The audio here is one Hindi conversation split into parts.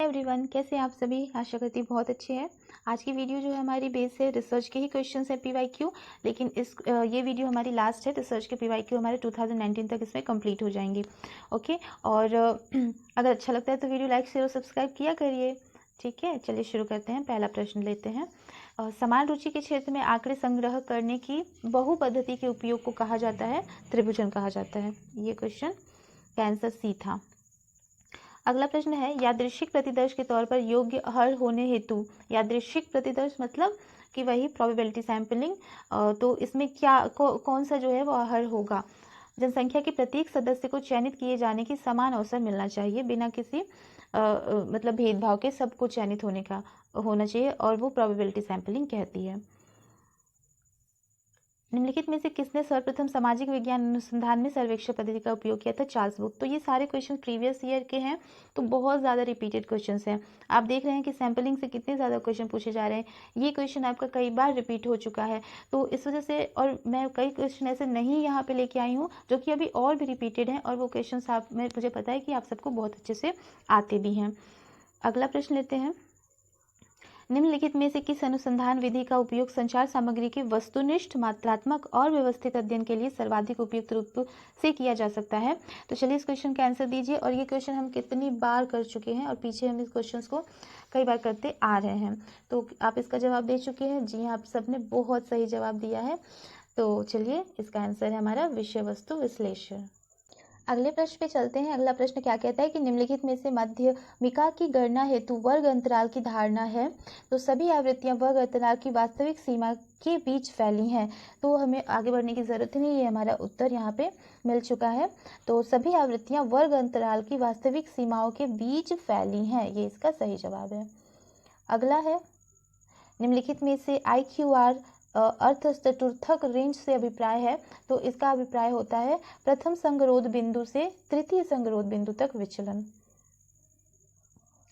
एवरीवन, कैसे हैं आप सभी। आशा करती हूँ बहुत अच्छे हैं। आज की वीडियो जो है हमारी बेस है रिसर्च के ही क्वेश्चन है पीवाईक्यू, लेकिन ये वीडियो हमारी लास्ट है। रिसर्च के पीवाईक्यू हमारे 2019 तक इसमें कंप्लीट हो जाएंगे। ओके, और अगर अच्छा लगता है तो वीडियो लाइक शेयर और सब्सक्राइब किया करिए। ठीक है, चलिए शुरू करते हैं। पहला प्रश्न लेते हैं। समान रुचि के क्षेत्र में आंकड़े संग्रह करने की बहु पद्धति के उपयोग को कहा जाता है त्रिभुजन कहा जाता है। ये क्वेश्चन का आंसर सी था। अगला प्रश्न है, यादृच्छिक प्रतिदर्श के तौर पर योग्य हर होने हेतु, यादृच्छिक प्रतिदर्श मतलब कि वही प्रोबेबिलिटी सैंपलिंग, तो इसमें क्या कौन सा जो है वो हर होगा। जनसंख्या के प्रत्येक सदस्य को चयनित किए जाने की समान अवसर मिलना चाहिए, बिना किसी मतलब भेदभाव के सबको चयनित होने का होना चाहिए, और वो प्रोबेबिलिटी सैंपलिंग कहती है। निम्नलिखित में से किसने सर्वप्रथम सामाजिक विज्ञान अनुसंधान में सर्वेक्षण पद्धति का उपयोग किया था। Charles book. तो ये सारे क्वेश्चन प्रीवियस ईयर के हैं, तो बहुत ज़्यादा रिपीटेड क्वेश्चंस हैं। आप देख रहे हैं कि सैम्पलिंग से कितने ज़्यादा क्वेश्चन पूछे जा रहे हैं। ये क्वेश्चन आपका कई बार रिपीट हो चुका है, तो इस वजह से, और मैं कई क्वेश्चन ऐसे नहीं यहाँ पे लेके आई हूँ जो कि अभी और भी रिपीटेड हैं, और वो क्वेश्चन आप मुझे पता है कि आप सबको बहुत अच्छे से आते भी हैं। अगला प्रश्न लेते हैं। निम्नलिखित में से किस अनुसंधान विधि का उपयोग संचार सामग्री के वस्तुनिष्ठ, मात्रात्मक और व्यवस्थित अध्ययन के लिए सर्वाधिक उपयुक्त रूप से किया जा सकता है। तो चलिए इस क्वेश्चन का आंसर दीजिए। और ये क्वेश्चन हम कितनी बार कर चुके हैं, और पीछे हम इस क्वेश्चन को कई बार करते आ रहे हैं। तो आप इसका जवाब दे चुके हैं। जी हाँ, आप सबने बहुत सही जवाब दिया है। तो चलिए इसका आंसर है हमारा विषय वस्तु विश्लेषण। अगले प्रश्न पे चलते हैं। अगला प्रश्न क्या कहता है कि निम्नलिखित में से माध्यमिका की गणना हेतु वर्ग अंतराल की धारणा है, तो सभी आवृत्तियां वर्ग अंतराल की वास्तविक सीमा के बीच फैली हैं। तो हमें आगे बढ़ने की जरूरत नहीं, ये हमारा उत्तर यहाँ पे मिल चुका है। तो सभी आवृत्तियां वर्ग अंतराल की वास्तविक सीमाओं के बीच फैली हैं, ये इसका सही जवाब है। अगला है, निम्नलिखित में से IQR अर्थ चतुर्थक रेंज से अभिप्राय है, तो इसका अभिप्राय होता है प्रथम संगरोध बिंदु से तृतीय संगरोध बिंदु तक विचलन।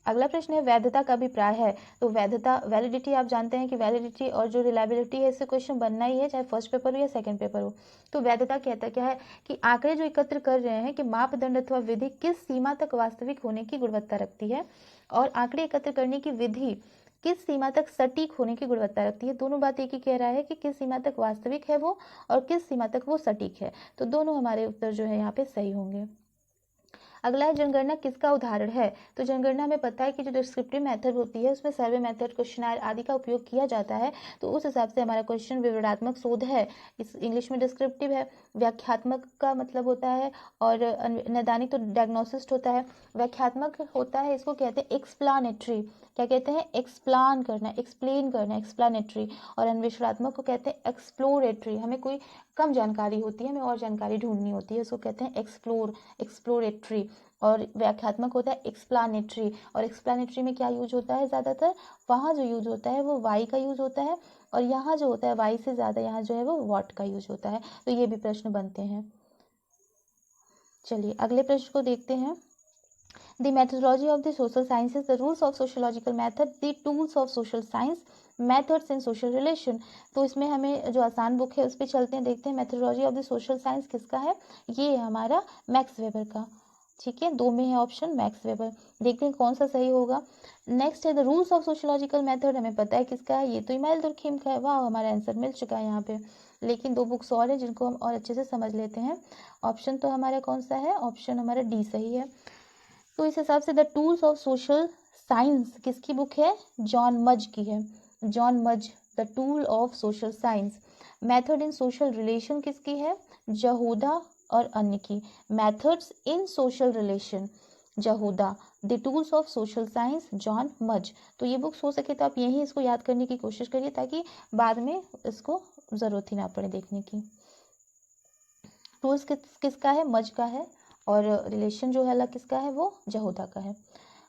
अगला प्रश्न है, वैधता का अभिप्राय है। तो वैधता, वैलिडिटी, आप जानते हैं कि वैलिडिटी और जो रिलायबिलिटी है, इससे क्वेश्चन बनना ही है, चाहे फर्स्ट पेपर हो या सेकंड पेपर हो। तो वैधता कहता क्या है कि आंकड़े जो एकत्र कर रहे हैं कि मापदंड अथवा विधि किस सीमा तक वास्तविक होने की गुणवत्ता रखती है, और आंकड़े एकत्र करने की विधि किस सीमा तक सटीक होने की गुणवत्ता रखती है। दोनों बात एक ही कह रहा है कि किस सीमा तक वास्तविक है वो, और किस सीमा तक वो सटीक है। तो दोनों हमारे उत्तर जो है यहाँ पे सही होंगे। अगला है, जनगणना किसका उदाहरण है। तो जनगणना में पता है कि जो डिस्क्रिप्टिव मेथड होती है उसमें सर्वे मेथड, क्वेश्चनर आदि का उपयोग किया जाता है। तो उस हिसाब से हमारा क्वेश्चन विवरणात्मक शोध है, इस इंग्लिश में डिस्क्रिप्टिव है। व्याख्यात्मक का मतलब होता है, और नैदानिक तो डायग्नोसिस्ट होता है। व्याख्यात्मक होता है, इसको कहते हैं एक्सप्लानेटरी। क्या कहते हैं? एक्सप्लान करना, एक्सप्लेन करना, एक्सप्लानेटरी। और अन्वेषणात्मक को कहते हैं एक्सप्लोरेटरी। हमें कोई कम जानकारी होती है, हमें और जानकारी ढूंढनी होती है, उसको कहते हैं एक्सप्लोरेटरी। और व्याख्यात्मक होता है एक्सप्लानेटरी। और एक्सप्लानेटरी में क्या यूज होता है? ज़्यादातर वहाँ जो यूज होता है वो वाई का यूज होता है, और यहाँ जो होता है वाई से ज़्यादा यहाँ जो है वो वॉट का यूज होता है। तो ये भी प्रश्न बनते हैं। चलिए अगले प्रश्न को देखते हैं। The methodology of the social sciences, the rules of sociological method, the tools of social science, methods in social relation। तो इसमें हमें जो आसान बुक है उस पर चलते हैं, देखते हैं methodology of the social science किसका है। ये है हमारा मैक्स वेबर का। ठीक है, दो में है ऑप्शन मैक्स वेबर। देखते हैं कौन सा सही होगा। नेक्स्ट है the rules of sociological method, हमें पता है किसका है, ये तो इमाइल दुर्खिम का है। वाह, हमारा आंसर मिल चुका है यहाँ पे। लेकिन दो बुक्स और हैं जिनको हम और अच्छे से समझ लेते हैं। ऑप्शन तो हमारा कौन सा है? ऑप्शन हमारा डी सही है। तो इस हिसाब से the tools of social science किसकी बुक है? जॉन मज की है। John Madge, the tool of social science. Method in social relation किसकी है? जहूदा और अन्य की। Methods in social relation, Jahoda. The tools of social science, John Madge. तो ये बुक्स हो सके तो आप यही इसको याद करने की कोशिश करिए, ताकि बाद में इसको जरूरत ही ना पड़े देखने की। टूल्स किसका है? मज का है। और रिलेशन जो है अलग किसका है? वो जहूदा का है।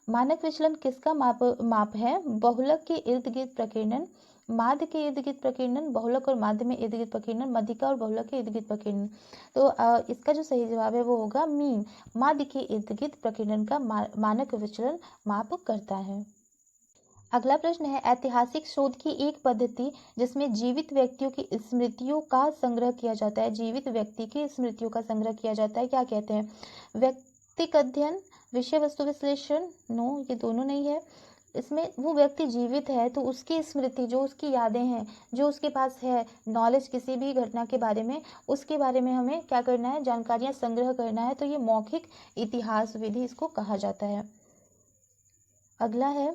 मानक विचलन किसका माप है? बहुलक के इर्द गिर्द प्रकीर्णन, माध्य के इर्द गिर्द प्रकीर्णन, बहुलक और माध्य में इर्द गिर्द प्रकीर्णन, मध्यिका और बहुलक के इर्द गिर्द प्रकीर्णन। तो इसका जो सही जवाब है वो होगा मीन। माध्य के इर्द गिर्द प्रकीर्णन का मानक विचलन माप करता है। अगला प्रश्न है, ऐतिहासिक शोध की एक पद्धति जिसमें जीवित व्यक्तियों की स्मृतियों का संग्रह किया जाता है। जीवित व्यक्ति की स्मृतियों का संग्रह किया जाता है, क्या कहते हैं? व्यक्तिक अध्ययन, विषय वस्तु विश्लेषण, नो, ये दोनों नहीं है। इसमें वो व्यक्ति जीवित है तो उसकी स्मृति, जो उसकी यादें हैं, जो उसके पास है नॉलेज किसी भी घटना के बारे में, उसके बारे में हमें क्या करना है, जानकारियां संग्रह करना है, तो ये मौखिक इतिहास विधि इसको कहा जाता है। अगला है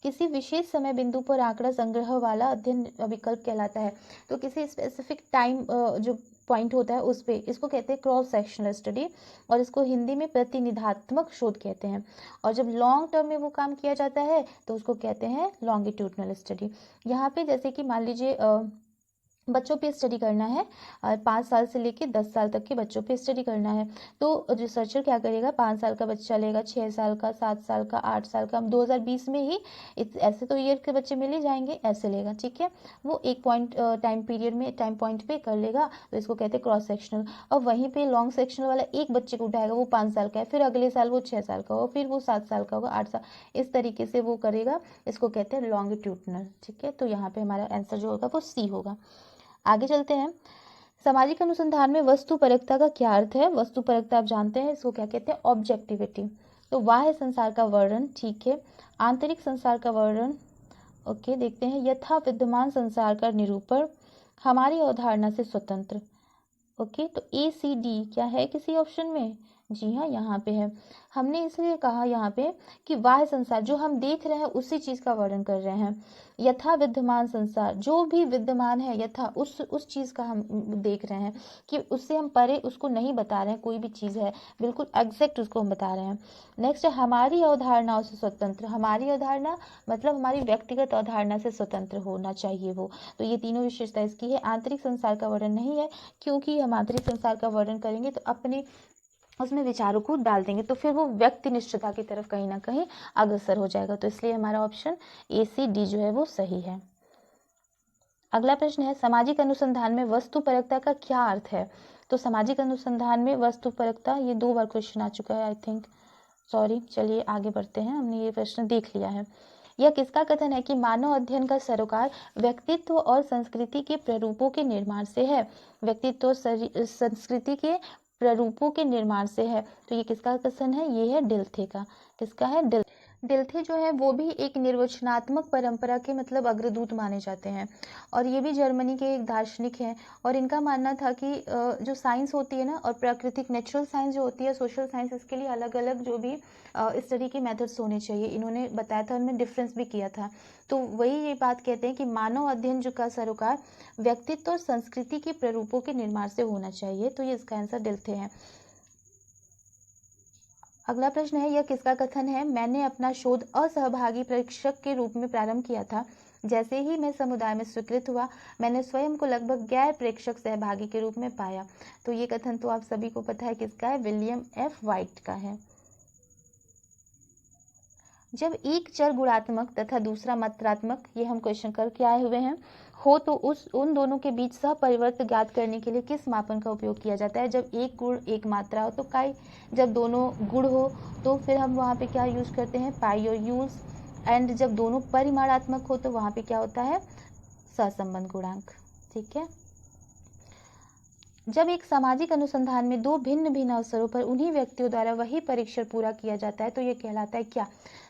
किसी विशेष समय बिंदु पर आंकड़ा संग्रह वाला अध्ययन विकल्प कहलाता है। तो किसी स्पेसिफिक टाइम जो पॉइंट होता है उस पे, इसको कहते हैं क्रॉस सेक्शनल स्टडी, और इसको हिंदी में प्रतिनिधात्मक शोध कहते हैं। और जब लॉन्ग टर्म में वो काम किया जाता है तो उसको कहते हैं लॉन्गिट्यूडनल स्टडी। यहाँ पे जैसे कि मान लीजिए बच्चों पे स्टडी करना है, 5 साल से लेकर 10 साल तक के बच्चों पे स्टडी करना है, तो रिसर्चर क्या करेगा, 5 साल का बच्चा लेगा, 6 साल का, 7 साल का, 8 साल का, 2020 में ही ऐसे तो ईयर के बच्चे मिल ही जाएंगे, ऐसे लेगा, ठीक है। वो एक पॉइंट टाइम पीरियड में, टाइम पॉइंट पे कर लेगा, तो इसको कहते हैं क्रॉस सेक्शनल। और वहीं पे लॉन्ग सेक्शनल वाला एक बच्चे को उठाएगा, वो 5 साल का है, फिर अगले साल वो 6 साल का होगा, फिर वो 7 साल का होगा, 8 साल, इस तरीके से वो करेगा, इसको कहते हैं लॉन्गिट्यूडनल, ठीक है। तो यहाँ पे हमारा आंसर जो होगा वो सी होगा। आगे चलते हैं। सामाजिक अनुसंधान में वस्तुपरकता का क्या अर्थ है। वस्तुपरकता आप जानते हैं, इसको क्या कहते हैं, ऑब्जेक्टिविटी। तो बाह्य संसार का वर्णन, ठीक है। आंतरिक संसार का वर्णन, ओके, देखते हैं। यथा विद्यमान संसार का निरूपण, हमारी अवधारणा से स्वतंत्र, ओके। तो ए सी डी क्या है किसी ऑप्शन में, जी हाँ यहाँ पे है। हमने इसलिए कहा यहाँ पे कि बाह्य संसार जो हम देख रहे हैं उसी चीज का वर्णन कर रहे हैं। यथा विद्यमान संसार, जो भी विद्यमान है, यथा उस चीज का हम देख रहे हैं, कि उससे हम परे उसको नहीं बता रहे हैं, कोई भी चीज है बिल्कुल एग्जैक्ट उसको हम बता रहे हैं। नेक्स्ट, हमारी अवधारणाओं से स्वतंत्र। हमारी अवधारणा मतलब हमारी व्यक्तिगत अवधारणा से स्वतंत्र होना चाहिए वो। तो ये तीनों विशेषता इसकी है। आंतरिक संसार का वर्णन नहीं है, क्योंकि हम आंतरिक संसार का वर्णन करेंगे तो अपने उसमें विचारों को डाल देंगे, तो फिर वो व्यक्ति निष्ठता की तरफ कहीं ना कहीं अग्रसर हो जाएगा। तो इसलिए हमारा ऑप्शन ए सी डी जो है वो सही है। अगला प्रश्न है, सामाजिक अनुसंधान में वस्तुपरकता का क्या अर्थ है। तो सामाजिक अनुसंधान में वस्तुपरकता, ये 2 बार क्वेश्चन आ चुका है आई थिंक, सॉरी, चलिए आगे बढ़ते हैं, हमने ये प्रश्न देख लिया है। यह किसका कथन है कि मानव अध्ययन का सरोकार व्यक्तित्व और संस्कृति के प्रारूपों के निर्माण से है। व्यक्तित्व और संस्कृति के प्रारूपों के निर्माण से है। तो ये किसका कथन है, ये है डिल्थे का। किसका है, डिल्थे जो है वो भी एक निर्वचनात्मक परंपरा के मतलब अग्रदूत माने जाते हैं, और ये भी जर्मनी के एक दार्शनिक हैं। और इनका मानना था कि जो साइंस होती है ना, और प्राकृतिक नेचुरल साइंस जो होती है, सोशल साइंस, इसके लिए अलग अलग जो भी स्टडी के मेथड्स होने चाहिए, इन्होंने बताया था, उनमें डिफरेंस भी किया था। तो वही ये बात कहते हैं कि मानव अध्ययन जो का सरोकार व्यक्तित्व और संस्कृति के प्रारूपों के निर्माण से होना चाहिए। तो ये इसका आंसर डिल्थे है। अगला प्रश्न है, यह किसका कथन है। मैंने अपना शोध असहभागी प्रेक्षक के रूप में प्रारंभ किया था। जैसे ही मैं समुदाय में स्वीकृत हुआ, मैंने स्वयं को लगभग गैर प्रेक्षक सहभागी के रूप में पाया। तो ये कथन तो आप सभी को पता है किसका है, विलियम एफ वाइट का है। जब एक चर गुणात्मक तथा दूसरा मात्रात्मक, ये हम क्वेश्चन करके आए हुए हैं, हो तो उन दोनों के बीच सहपरिवर्त ज्ञात करने के लिए किस मापन का उपयोग किया जाता है। जब एक गुण एक मात्रा हो तो काई, जब दोनों गुण हो तो फिर हम वहाँ पे क्या यूज करते हैं, पाई और यूज। एंड जब दोनों परिमाणात्मक हो तो वहाँ पे क्या होता है, सहसंबंध गुणांक, ठीक है। जब एक सामाजिक अनुसंधान में 2 भिन्न भिन्न अवसरों पर उन्हीं व्यक्तियों द्वारा वही परीक्षण पूरा किया जाता है तो ये कहलाता है क्या,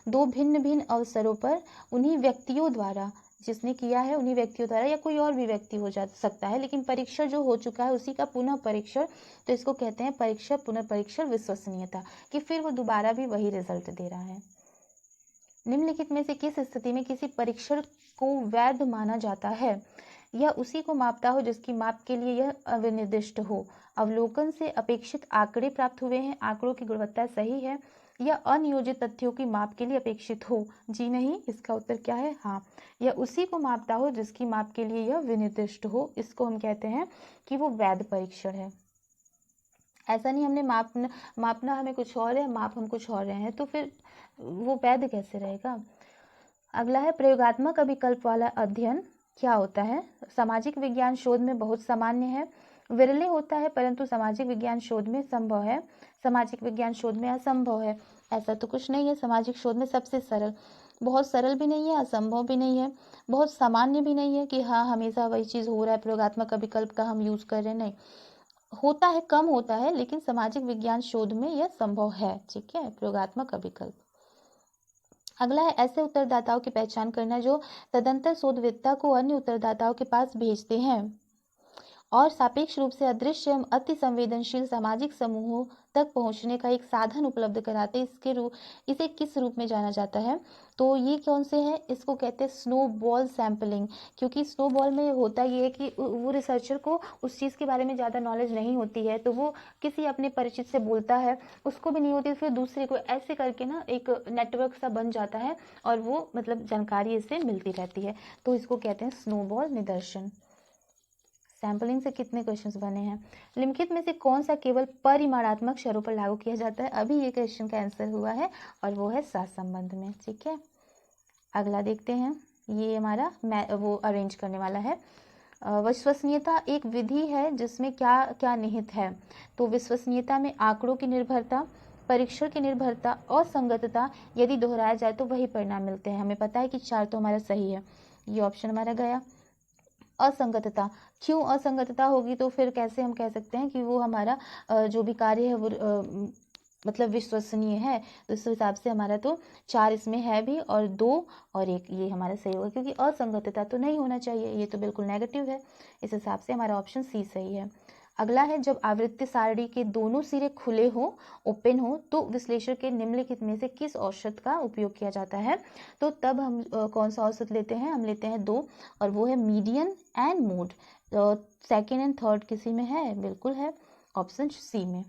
2 भिन्न भिन्न अवसरों पर उन्हीं व्यक्तियों द्वारा, जिसने किया है उन्हीं व्यक्तियों द्वारा, या कोई और भी व्यक्ति हो जा सकता है, लेकिन परीक्षण जो हो चुका है उसी का पुनः परीक्षण, तो इसको कहते हैं परीक्षण, पुनः परीक्षण विश्वसनीयता, कि फिर वो दोबारा भी वही रिजल्ट दे रहा है। निम्नलिखित में से किस स्थिति में किसी परीक्षण को वैध माना जाता है। यह उसी को मापता हो जिसकी माप के लिए यह अविनिर्दिष्ट हो। अवलोकन से अपेक्षित आंकड़े प्राप्त हुए हैं, आंकड़ों की गुणवत्ता सही है, या अनियोजित तथ्यों की माप के लिए अपेक्षित हो। जी नहीं, इसका उत्तर क्या है, हाँ। यह उसी को मापता हो जिसकी माप के लिए यह विनिर्दिष्ट हो, इसको हम कहते हैं कि वो वैध परीक्षण है। ऐसा नहीं हमने मापना हमें कुछ और है, माप हम कुछ और रहे हैं, तो फिर वो वैध कैसे रहेगा। अगला है, प्रयोगात्मक अभिकल्प वाला अध्ययन क्या होता है। सामाजिक विज्ञान शोध में बहुत सामान्य है, विरले होता है, परंतु सामाजिक विज्ञान शोध में संभव है, सामाजिक विज्ञान शोध में असंभव है। ऐसा तो कुछ नहीं है, सामाजिक शोध में सबसे सरल, बहुत सरल भी नहीं है, असंभव भी नहीं है, बहुत सामान्य भी नहीं है कि हाँ हमेशा वही चीज़ हो रहा है, प्रयोगात्मक अभिकल्प का हम यूज़ कर रहे हैं, नहीं। होता है, कम होता है, लेकिन सामाजिक विज्ञान शोध में यह संभव है। ठीक है, प्रयोगात्मक अभिकल्प। अगला है ऐसे उत्तरदाताओं की पहचान करना जो तदंतर शोधवेत्ता को अन्य उत्तरदाताओं के पास भेजते हैं और सापेक्ष रूप से अदृश्य एवं अति संवेदनशील सामाजिक समूहों तक पहुंचने का एक साधन उपलब्ध कराते। इसे किस रूप में जाना जाता है? तो ये कौन से है? इसको कहते हैं स्नोबॉल सैंपलिंग। क्योंकि स्नोबॉल में होता ये है कि वो रिसर्चर को उस चीज़ के बारे में ज़्यादा नॉलेज नहीं होती है, तो वो किसी अपने परिचित से बोलता है, उसको भी नहीं होती, फिर दूसरे को, ऐसे करके ना एक नेटवर्क सा बन जाता है और वो मतलब जानकारी इससे मिलती रहती है। तो इसको कहते हैं स्नोबॉल निदर्शन। सैंपलिंग से कितने क्वेश्चंस बने हैं? निम्नलिखित में से कौन सा केवल परिमाणात्मक शरों पर लागू किया जाता है? अभी ये क्वेश्चन का आंसर हुआ है और वो है सहसंबंध में। ठीक है, अगला देखते हैं। ये हमारा वो अरेंज करने वाला है। विश्वसनीयता एक विधि है जिसमें क्या क्या निहित है? तो विश्वसनीयता में आंकड़ों की निर्भरता, परीक्षण की निर्भरता और संगतता यदि दोहराया जाए तो वही परिणाम मिलते हैं। हमें पता है कि 4 तो हमारा सही है, ये ऑप्शन हमारा गया। असंगतता, क्यों असंगतता होगी? तो फिर कैसे हम कह सकते हैं कि वो हमारा जो भी कार्य है वो मतलब विश्वसनीय है? तो इस हिसाब से हमारा तो 4 इसमें है भी और 2 और 1 ये हमारा सही होगा, क्योंकि असंगतता तो नहीं होना चाहिए, ये तो बिल्कुल नेगेटिव है। इस हिसाब से हमारा ऑप्शन सी सही है। अगला है जब आवृत्ति सारणी के दोनों सिरे खुले हो, ओपन हो, तो विश्लेषण के निम्नलिखित में से किस औसत का उपयोग किया जाता है? तो तब हम कौन सा औसत लेते हैं? हम लेते हैं 2 और वो है median and mode. Second and third किसी में है? बिल्कुल है, ऑप्शन सी में।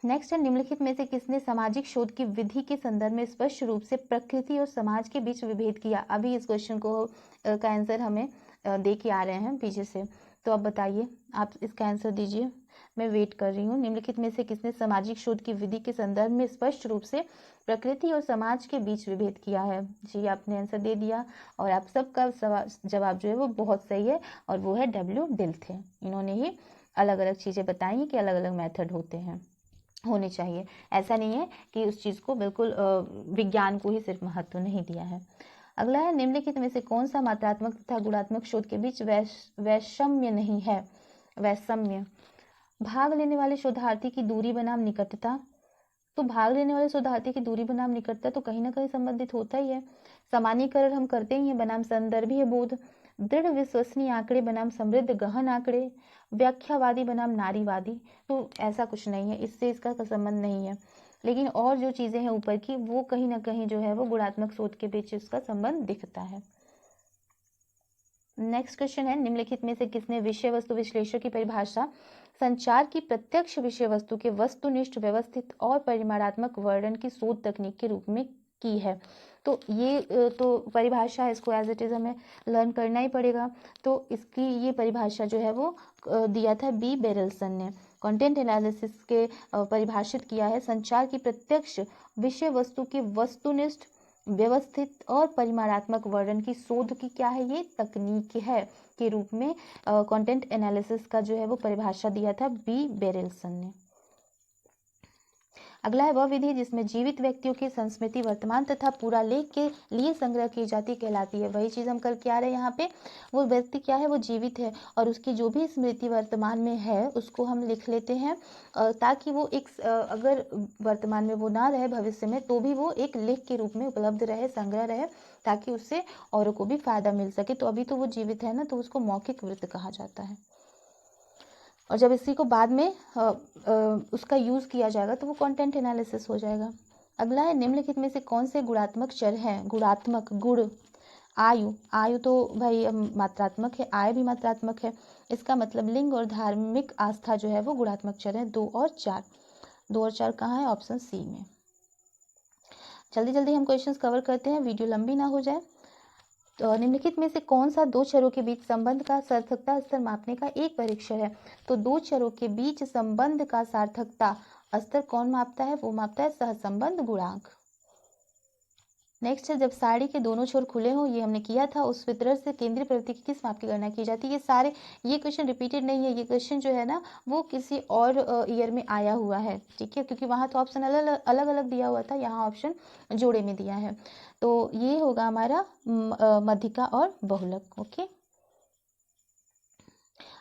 नेक्स्ट है निम्नलिखित में से किसने सामाजिक शोध की विधि के संदर्भ में स्पष्ट रूप से प्रकृति और समाज के बीच विभेद किया? अभी इस क्वेश्चन को का आंसर हमें दे के आ रहे हैं पीछे से, तो अब बताइए, आप इसका आंसर दीजिए, मैं वेट कर रही हूँ। निम्नलिखित में से किसने सामाजिक शोध की विधि के संदर्भ में स्पष्ट रूप से प्रकृति और समाज के बीच विभेद किया है? जी, आपने आंसर दे दिया और आप सबका जवाब जो है वो बहुत सही है और वो है डब्ल्यू डिल थे। इन्होंने ही अलग अलग चीज़ें बताई कि अलग अलग मेथड होने चाहिए। ऐसा नहीं है कि उस चीज़ को बिल्कुल विज्ञान को ही सिर्फ महत्व नहीं दिया है। अगला है निम्नलिखित में से कौन सा मात्रात्मक तथा गुणात्मक शोध के बीच वैषम्य नहीं है? वैषम्य, भाग लेने वाले शोधार्थी की दूरी बनाम निकटता। तो भाग लेने वाले शोधार्थी की दूरी बनाम निकटता तो कहीं ना कहीं संबंधित होता ही है। सामान्यीकरण हम करते ही हैं बनाम संदर्भीय बोध, दृढ़ विश्वसनीय आंकड़े बनाम समृद्ध गहन आंकड़े, व्याख्यावादी बनाम नारीवादी। तो ऐसा कुछ नहीं है, इससे इसका संबंध नहीं है। लेकिन और जो चीजें हैं ऊपर की, वो कहीं ना कहीं जो है वो गुणात्मक शोध के बीच इसका संबंध दिखता है। नेक्स्ट क्वेश्चन है निम्नलिखित में से किसने विषय वस्तु विश्लेषण की परिभाषा संचार की प्रत्यक्ष विषय वस्तु के वस्तुनिष्ठ व्यवस्थित और परिमाणात्मक वर्णन की शोध तकनीक के रूप में की है? तो ये तो परिभाषा है, इसको एज इट इज हमें लर्न करना ही पड़ेगा। तो इसकी ये परिभाषा जो है वो दिया था बी बेरलसन ने। कंटेंट एनालिसिस के परिभाषित किया है संचार की प्रत्यक्ष विषय वस्तु के वस्तुनिष्ठ व्यवस्थित और परिमाणात्मक वर्णन की शोध की क्या है? ये तकनीक है के रूप में कंटेंट एनालिसिस का जो है वो परिभाषा दिया था बी बेरेलसन ने। अगला है वह विधि जिसमें जीवित व्यक्तियों की संस्मृति वर्तमान तथा पूरा लेख के लिए संग्रह की जाती कहलाती है? वही चीज हम करके आ रहे हैं यहाँ पे। वो व्यक्ति क्या है? वो जीवित है और उसकी जो भी स्मृति वर्तमान में है उसको हम लिख लेते हैं ताकि वो एक अगर वर्तमान में वो ना रहे भविष्य में तो भी वो एक लेख के रूप में उपलब्ध रहे, संग्रह रहे, ताकि उससे औरों को भी फायदा मिल सके। तो अभी तो वो जीवित है ना, तो उसको मौखिक वृत्त कहा जाता है। और जब इसी को बाद में उसका यूज किया जाएगा तो वो कंटेंट एनालिसिस हो जाएगा। अगला है निम्नलिखित में से कौन से गुणात्मक चर हैं? गुणात्मक गुण, आयु तो भाई मात्रात्मक है, आय भी मात्रात्मक है। इसका मतलब लिंग और धार्मिक आस्था जो है वो गुणात्मक चर है। 2 और 4, 2 और 4 कहाँ है? ऑप्शन सी में। जल्दी जल्दी हम क्वेश्चंस कवर करते हैं, वीडियो लंबी ना हो जाए। तो निम्नलिखित में से कौन सा दो चरों के बीच संबंध का सार्थकता स्तर मापने का एक परीक्षण है? तो दो चरों के बीच संबंध का सार्थकता स्तर कौन मापता है? वो मापता है सहसंबंध गुणांक। नेक्स्ट है जब सारणी के दोनों छोर खुले हों, ये हमने किया था, उस वितरण से केंद्रीय प्रवृत्ति की किस माप की गणना की जाती है? ये क्वेश्चन रिपीटेड नहीं है, ये क्वेश्चन जो है ना वो किसी और ईयर में आया हुआ है। ठीक है, क्योंकि वहाँ तो ऑप्शन अलग अलग दिया हुआ था, यहाँ ऑप्शन जोड़े में दिया है। तो ये होगा हमारा मध्यिका और बहुलक। ओके,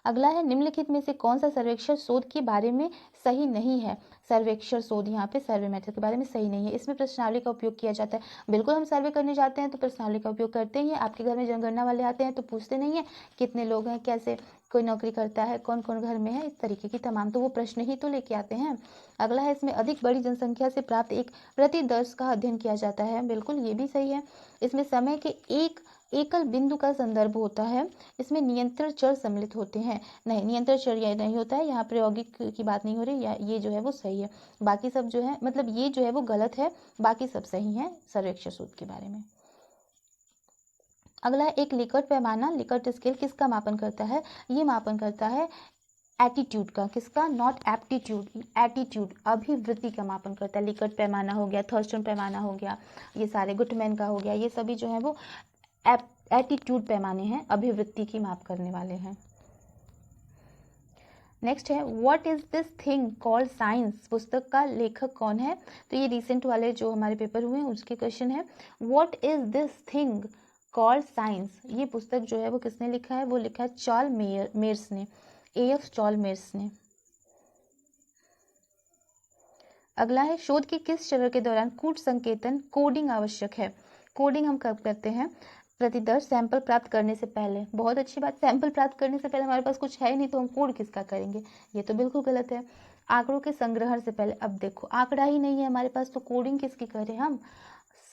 अगला है निम्नलिखित में से कौन सा सर्वेक्षण शोध के बारे में सही नहीं है। सर्वेक्षण शोध यहाँ पे सर्वे मेथड के बारे में सही नहीं है। इसमें प्रश्नावली का उपयोग किया जाता है। बिल्कुल हम सर्वे करने जाते हैं तो प्रश्नावली का उपयोग करते ही हैं। आपके घर में जनगणना वाले आते हैं तो पूछते नहीं है कितने लोग हैं, कैसे कोई नौकरी करता है, कौन कौन घर में है, इस तरीके की तमाम तो वो प्रश्न ही तो लेके आते हैं। अगला है इसमें अधिक बड़ी जनसंख्या से प्राप्त एक प्रतिदर्श का अध्ययन किया जाता है। बिल्कुल ये भी सही है। इसमें समय के एक एकल बिंदु का संदर्भ होता है। इसमें नियंत्रण चर सम्मिलित होते हैं। नहीं, नियंत्रण चर ये नहीं होता है, यहाँ प्रायोगिक की बात नहीं हो रही, या ये जो है वो सही है। बाकी सब जो है मतलब ये जो है वो गलत है, बाकी सब सही है सर्वेक्षण शोध के बारे में। अगला है एक लिकर्ट पैमाना, लिकर्ट स्केल किसका मापन करता है। ये मापन करता है एटीट्यूड का। किसका? नॉट एप्टीट्यूड, एटीट्यूड, अभिवृत्ति का मापन करता है। लिकर्ट पैमाना हो गया, थर्स्टन पैमाना हो गया, ये सारे गुटमैन का हो गया, ये सभी जो है वो एटीट्यूड पैमाने हैं, अभिवृत्ति की माप करने वाले हैं। नेक्स्ट है what is this thing called science, पुस्तक का लेखक कौन है। तो ये रिसेंट वाले जो हमारे पेपर हुए हैं उसके क्वेश्चन है। What is this thing called science, ये पुस्तक जो है वो किसने लिखा है, वो लिखा है चार्ल्स ने, AF चार्ल्स ने। अगला है शोध के किस चरण के दौरान कूट संकेतन कोडिंग आवश्यक है। कोडिंग हम कब करते हैं? प्रतिदर्श सैंपल प्राप्त करने से पहले। बहुत अच्छी बात, सैंपल प्राप्त करने से पहले हमारे पास कुछ है ही नहीं तो हम कोड किसका करेंगे, ये तो बिल्कुल गलत है। आंकड़ों के संग्रहण से पहले, अब देखो आंकड़ा ही नहीं है हमारे पास तो कोडिंग किसकी करें हम।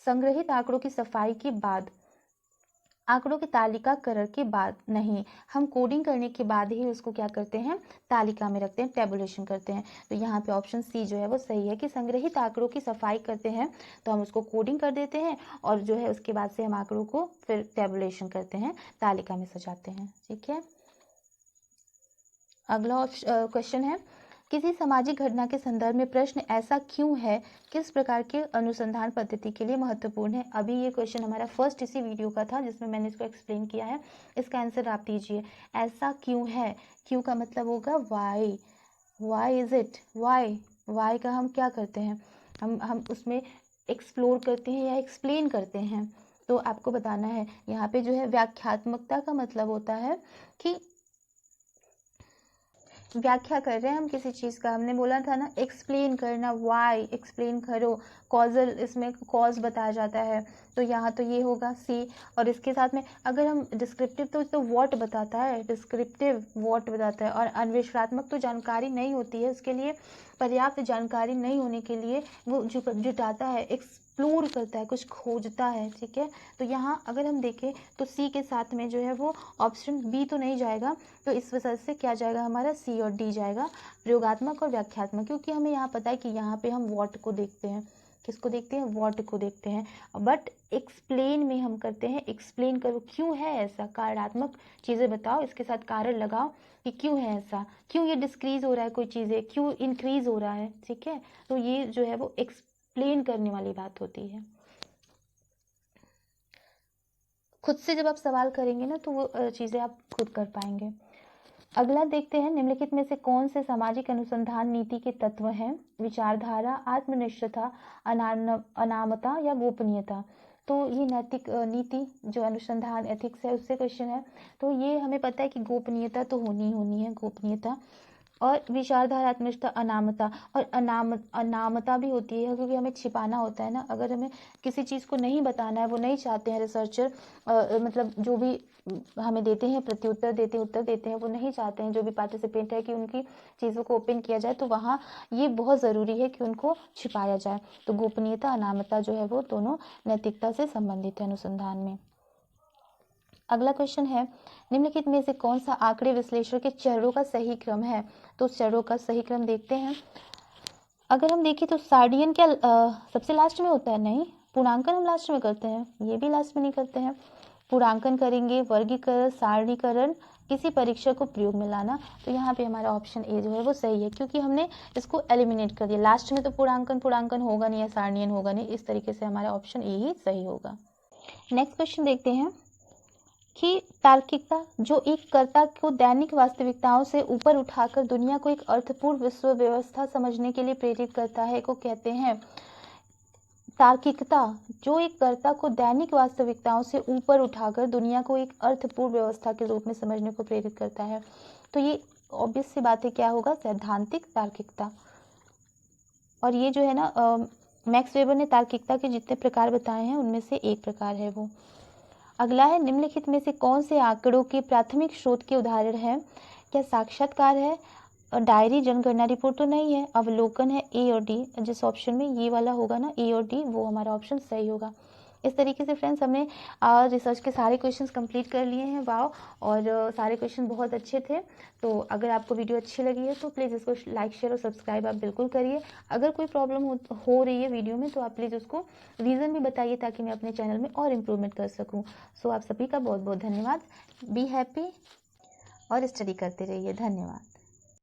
संग्रहित आंकड़ों की सफाई के बाद, आंकड़ों के तालिकाकरण के बाद नहीं, हम कोडिंग करने के बाद ही उसको क्या करते हैं, तालिका में रखते हैं, टेबुलेशन करते हैं। तो यहाँ पे ऑप्शन सी जो है वो सही है कि संग्रहित आंकड़ों की सफाई करते हैं तो हम उसको कोडिंग कर देते हैं और जो है उसके बाद से हम आंकड़ों को फिर टेबुलेशन करते हैं, तालिका में सजाते हैं। ठीक है। अगला क्वेश्चन है किसी सामाजिक घटना के संदर्भ में प्रश्न ऐसा क्यों है किस प्रकार के अनुसंधान पद्धति के लिए महत्वपूर्ण है। अभी ये क्वेश्चन हमारा फर्स्ट इसी वीडियो का था जिसमें मैंने इसको एक्सप्लेन किया है। इसका आंसर आप दीजिए, ऐसा क्यों है। क्यों का मतलब होगा why, why is it, why, why का हम क्या करते हैं, हम उसमें एक्सप्लोर करते हैं या एक्सप्लेन करते हैं। तो आपको बताना है यहाँ पे जो है व्याख्यात्मकता का मतलब होता है कि व्याख्या कर रहे हैं हम किसी चीज़ का। हमने बोला था ना एक्सप्लेन करना, वाई एक्सप्लेन करो, कॉजल इसमें कॉज बताया जाता है तो यहाँ तो ये होगा सी। और इसके साथ में अगर हम डिस्क्रिप्टिव तो व्हाट बताता है, डिस्क्रिप्टिव व्हाट बताता है। और अन्वेषणात्मक तो जानकारी नहीं होती है, उसके लिए पर्याप्त जानकारी नहीं होने के लिए वो जुटाता है, एक्सप्लोर करता है, कुछ खोजता है। ठीक है। तो यहाँ अगर हम देखें तो सी के साथ में जो है वो ऑप्शन बी तो नहीं जाएगा, तो इस वजह से क्या जाएगा हमारा सी और डी जाएगा, प्रयोगात्मक और व्याख्यात्मक। क्योंकि हमें यहाँ पता है कि यहाँ पे हम व्हाट को देखते हैं, किसको देखते हैं, व्हाट को देखते हैं। बट एक्सप्लेन में हम करते हैं एक्सप्लेन करो, क्यों है ऐसा, कारणात्मक चीज़ें बताओ, इसके साथ कारण लगाओ कि क्यों है ऐसा, क्यों ये डिस्क्रीज हो रहा है कोई चीज़ें, क्यों इंक्रीज हो रहा है। ठीक है। तो ये जो है वो एक्सप्लेन करने वाली बात होती है। खुद से जब आप सवाल करेंगे ना तो वो चीज़ें आप खुद कर पाएंगे। अगला देखते हैं निम्नलिखित में से कौन से सामाजिक अनुसंधान नीति के तत्व हैं। विचारधारा, आत्मनिष्ठता, अनामता या गोपनीयता। तो ये नैतिक नीति जो अनुसंधान एथिक्स है उससे क्वेश्चन है। तो ये हमें पता है कि गोपनीयता तो होनी है, गोपनीयता। और विचारधारा, आत्मनिष्ठता, अनामता। और अनामता भी होती है क्योंकि हमें छिपाना होता है ना। अगर हमें किसी चीज़ को नहीं बताना है, वो नहीं चाहते हैं रिसर्चर, मतलब जो भी हमें देते हैं प्रत्युत्तर देते उत्तर देते हैं, वो नहीं चाहते हैं जो भी पार्टिसिपेंट है कि उनकी चीज़ों को ओपन किया जाए, तो वहाँ ये बहुत ज़रूरी है कि उनको छिपाया जाए। तो गोपनीयता, अनामता जो है वो दोनों नैतिकता से संबंधित है अनुसंधान में। अगला क्वेश्चन है निम्नलिखित में से कौन सा आंकड़े विश्लेषण के चरणों का सही क्रम है। तो चरणों का सही क्रम देखते हैं। अगर हम देखें तो सार्डियन क्या सबसे लास्ट में होता है, नहीं, पूर्णांकन हम लास्ट में करते हैं, ये भी लास्ट में नहीं करते हैं। पूर्णांकन करेंगे, वर्गीकरण, सारणीकरण, किसी परीक्षक को प्रयोग में लाना। तो यहाँ पे हमारा ऑप्शन ए जो है वो सही है क्योंकि हमने इसको एलिमिनेट कर दिया। लास्ट में तो पूर्णांकन होगा नहीं या सारणीयन होगा नहीं, इस तरीके से हमारा ऑप्शन ए ही सही होगा। नेक्स्ट क्वेश्चन देखते हैं कि तार्किकता जो एक कर्ता को दैनिक वास्तविकताओं से ऊपर उठाकर दुनिया को एक अर्थपूर्ण विश्व व्यवस्था समझने के लिए प्रेरित करता है को कहते हैं। तार्किकता जो एक कर्ता को दैनिक वास्तविकताओं से ऊपर उठाकर दुनिया को एक अर्थपूर्ण व्यवस्था के रूप में समझने को प्रेरित करता है। तो ये ऑब्वियस सी बात है, क्या होगा, सैद्धांतिक तार्किकता। और ये जो है ना मैक्स वेबर ने तार्किकता के जितने प्रकार बताए हैं उनमें से एक प्रकार है वो। अगला है, निम्नलिखित में से कौन से आंकड़ों के प्राथमिक स्रोत के उदाहरण है? क्या साक्षात्कार है, डायरी, जनगणना रिपोर्ट तो नहीं है, अवलोकन है, ए और डी। जिस ऑप्शन में ये वाला होगा ना, ए और डी, वो हमारा ऑप्शन सही होगा। इस तरीके से फ्रेंड्स हमने रिसर्च के सारे क्वेश्चंस कंप्लीट कर लिए हैं। वाओ, और सारे क्वेश्चन बहुत अच्छे थे। तो अगर आपको वीडियो अच्छी लगी है तो प्लीज़ इसको लाइक, शेयर और सब्सक्राइब आप बिल्कुल करिए। अगर कोई प्रॉब्लम हो रही है वीडियो में तो आप प्लीज़ उसको रीज़न भी बताइए, ताकि मैं अपने चैनल में और इम्प्रूवमेंट कर सकूँ। सो आप सभी का बहुत बहुत धन्यवाद। बी हैप्पी और स्टडी करते रहिए। धन्यवाद।